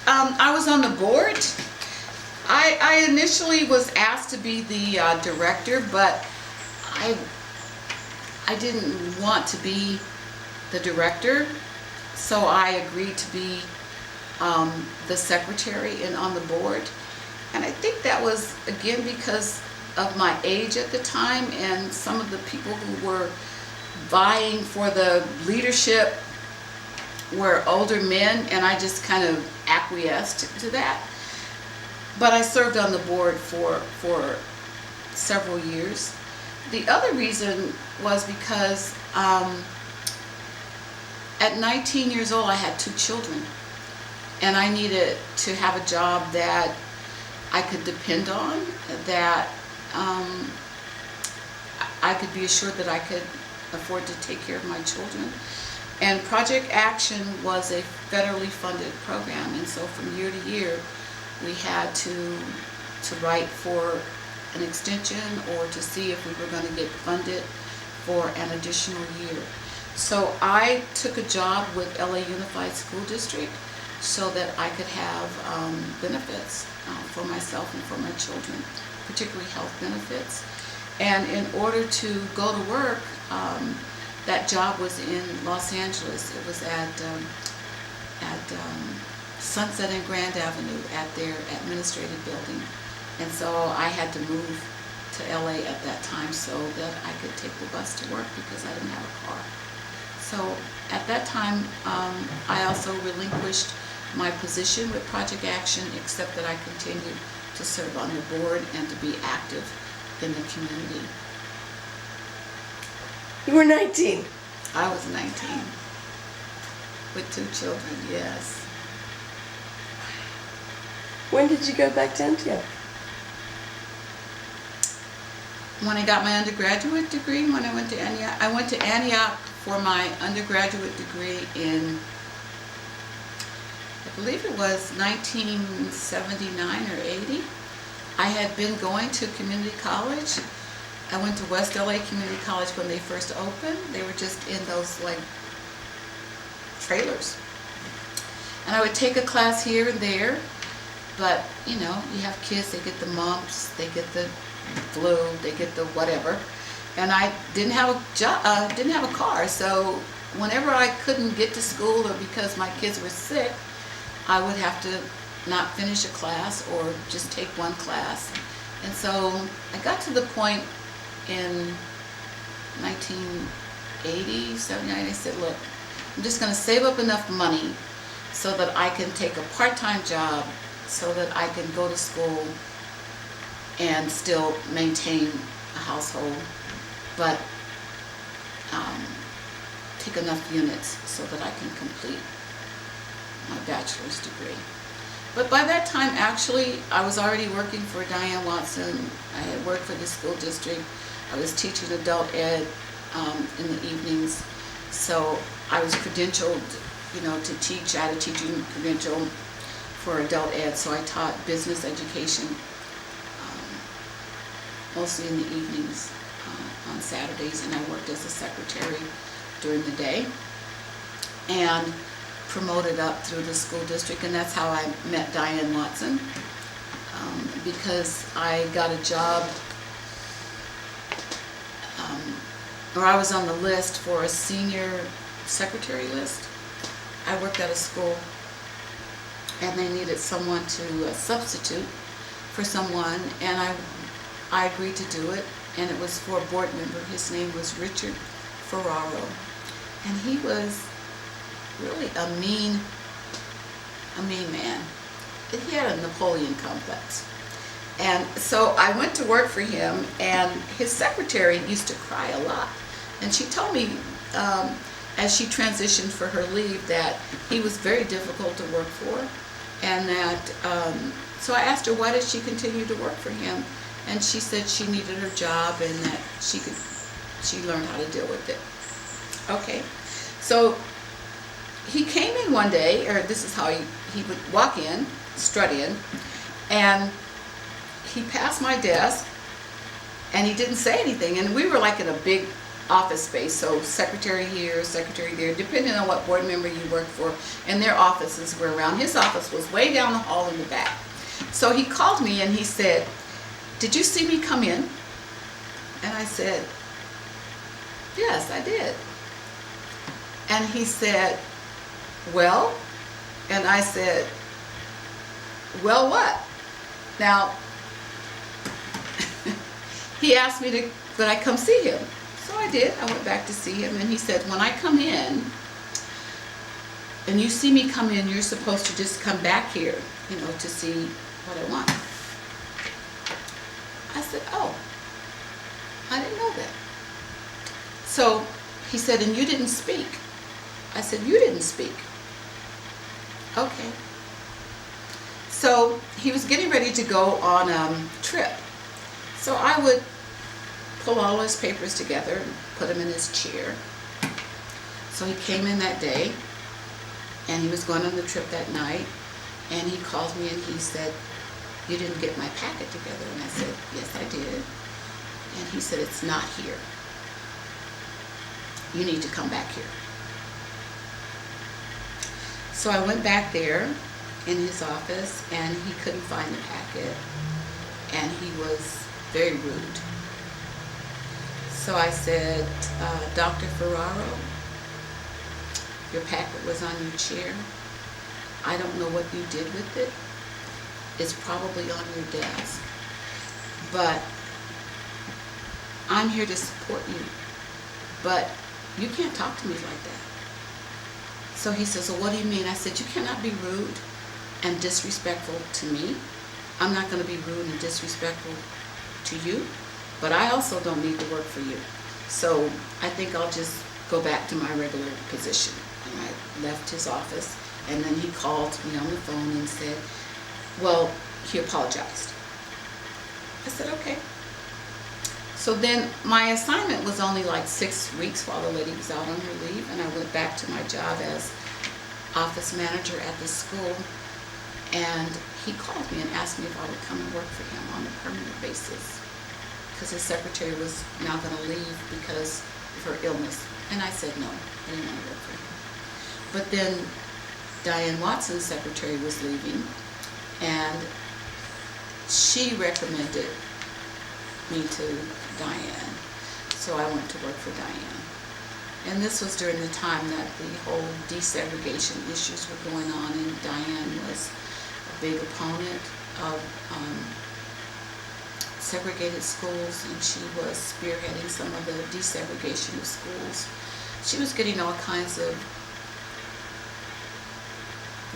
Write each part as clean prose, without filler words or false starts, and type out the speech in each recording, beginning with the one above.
I was on the board. I initially was asked to be the director, but I didn't want to be the director, so I agreed to be the secretary and on the board. And I think that was, again, because of my age at the time, and some of the people who were vying for the leadership were older men, and I just kind of acquiesced to that. But I served on the board for several years. The other reason was because at 19 years old I had 2 children, and I needed to have a job that I could depend on, that I could be assured that I could afford to take care of my children. And Project Action was a federally funded program, and so from year to year we had to write for an extension or to see if we were going to get funded for an additional year. So I took a job with LA Unified School District so that I could have benefits for myself and for my children, particularly health benefits. And in order to go to work, that job was in Los Angeles. It was at Sunset and Grand Avenue at their administrative building. And so I had to move to LA at that time so that I could take the bus to work because I didn't have a car. So at that time, I also relinquished my position with Project Action, except that I continued to serve on the board and to be active in the community. You were 19. I was 19 with 2 children, yes. When did you go back to Antioch? When I got my undergraduate degree, when I went to Antioch, I went to Antioch for my undergraduate degree in, I believe it was 1979 or 80. I had been going to community college. I went to West LA Community College when they first opened. They were just in those like trailers. And I would take a class here and there, but you know, you have kids, they get the mumps, they get the flu, they get the whatever. And I didn't have a job, didn't have a car, so whenever I couldn't get to school or because my kids were sick, I would have to not finish a class or just take one class. And so I got to the point in 1980, 79, I said, look, I'm just going to save up enough money so that I can take a part-time job so that I can go to school and still maintain a household, but take enough units so that I can complete my bachelor's degree. But by that time, actually, I was already working for Diane Watson. I had worked for the school district. I was teaching adult ed in the evenings. So I was credentialed, you know, to teach. I had a teaching credential for adult ed, so I taught business education mostly in the evenings on Saturdays, and I worked as a secretary during the day and promoted up through the school district. And that's how I met Diane Watson, because I got a job, or I was on the list for a senior secretary list. I worked at a school and they needed someone to substitute for someone, and I agreed to do it, and it was for a board member. His name was Richard Ferraro, and he was really a mean man. He had a Napoleon complex. And so I went to work for him, and his secretary used to cry a lot. And she told me, as she transitioned for her leave, that he was very difficult to work for, and that, so I asked her, why did she continue to work for him? And she said she needed her job and that she learned how to deal with it. Okay, so he came in one day, or this is how he would walk in, strut in, and he passed my desk, and he didn't say anything. And we were like in a big office space. So secretary here, secretary there, depending on what board member you work for, and their offices were around. His office was way down the hall in the back. So he called me and he said, "Did you see me come in?" And I said, "Yes, I did." And he said, "Well?" And I said, "Well, what?" Now, he asked me to, could I come see him? So I did. I went back to see him, and he said, "When I come in, and you see me come in, you're supposed to just come back here, to see what I want." I said, "Oh, I didn't know that." So he said, "And you didn't speak?" I said, "You didn't speak." Okay. So he was getting ready to go on a trip. So I would pull all his papers together and put him in his chair. So he came in that day, and he was going on the trip that night, and he called me and he said, "You didn't get my packet together." And I said, "Yes, I did." And he said, "It's not here. You need to come back here." So I went back there in his office, and he couldn't find the packet, and he was very rude. So I said, "Dr. Ferraro, your packet was on your chair. I don't know what you did with it. It's probably on your desk. But I'm here to support you. But you can't talk to me like that." So he says, "Well, what do you mean?" I said, "You cannot be rude and disrespectful to me. I'm not going to be rude and disrespectful to you, but I also don't need to work for you. So I think I'll just go back to my regular position." And I left his office, and then he called me on the phone and said, well, he apologized. I said, "Okay." So then my assignment was only like 6 weeks while the lady was out on her leave, and I went back to my job as office manager at the school, and he called me and asked me if I would come and work for him on a permanent basis, because his secretary was now going to leave because of her illness. And I said no, I didn't want to work for him. But then Diane Watson's secretary was leaving, and she recommended me to Diane, so I went to work for Diane. And this was during the time that the whole desegregation issues were going on, and Diane was a big opponent of segregated schools, and she was spearheading some of the desegregation of schools. She was getting all kinds of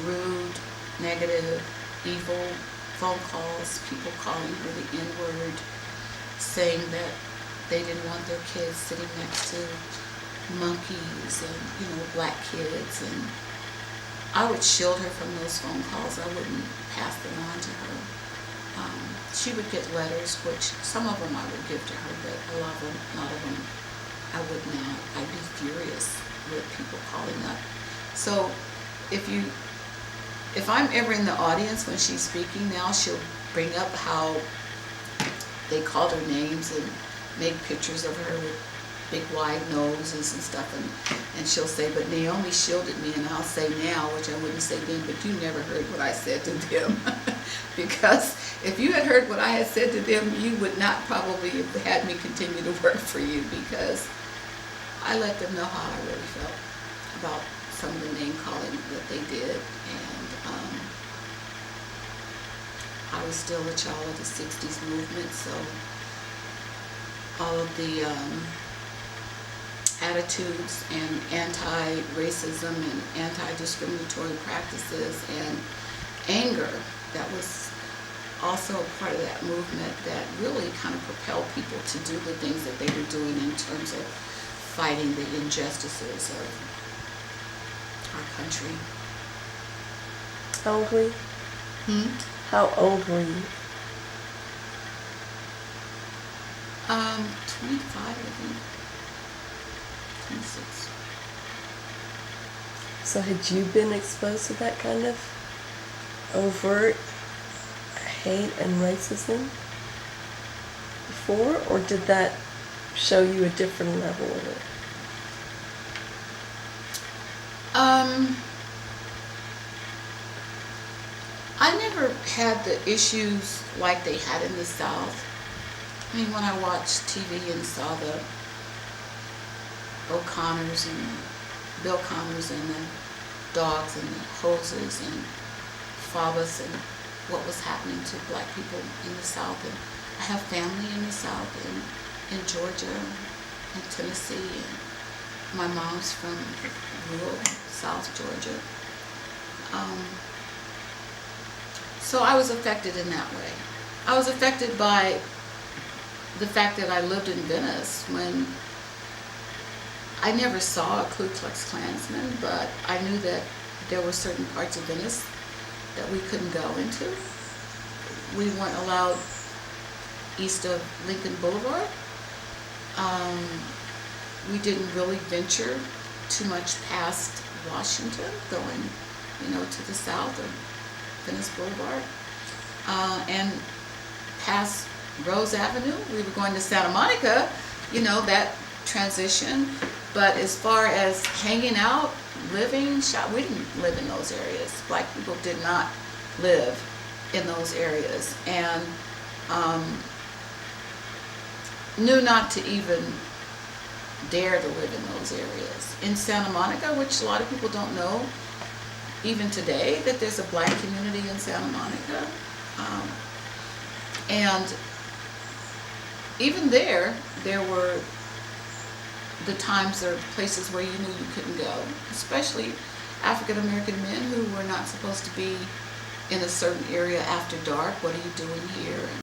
rude, negative, evil phone calls, people calling her the N-word, saying that they didn't want their kids sitting next to monkeys and, black kids. And I would shield her from those phone calls. I wouldn't pass them on to her. She would get letters, which some of them I would give to her, but a lot of them I would not. I'd be furious with people calling up. So if I'm ever in the audience when she's speaking now, she'll bring up how they called her names and made pictures of her with big wide noses and stuff, and she'll say, "But Naomi shielded me," and I'll say now, which I wouldn't say then, "But you never heard what I said to them." Because if you had heard what I had said to them, you would not probably have had me continue to work for you, because I let them know how I really felt about some of the name calling that they did. And I was still a child of the 60s movement, so all of the attitudes and anti-racism and anti-discriminatory practices and anger that was also a part of that movement that really kind of propelled people to do the things that they were doing in terms of fighting the injustices of our country. How old were you? How old were you? 25, I think. 26. So had you been exposed to that kind of overt hate and racism before, or did that show you a different level of it? I never had the issues like they had in the South. I mean, when I watched TV and saw the O'Connors and Bill Connors and the dogs and the hoses and Fabas and what was happening to black people in the South. And I have family in the South and in Georgia and Tennessee, and my mom's from rural South Georgia. So I was affected in that way. I was affected by the fact that I lived in Venice when I never saw a Ku Klux Klansman, but I knew that there were certain parts of Venice that we couldn't go into. We weren't allowed east of Lincoln Boulevard. We didn't really venture too much past Washington, going, to the south of Venice Boulevard, and past Rose Avenue. We were going to Santa Monica, that transition. But as far as hanging out, living, we didn't live in those areas. Black people did not live in those areas, and knew not to even dare to live in those areas. In Santa Monica, which a lot of people don't know, even today, that there's a black community in Santa Monica. And even there were the times or places where you knew you couldn't go, especially African American men who were not supposed to be in a certain area after dark. What are you doing here?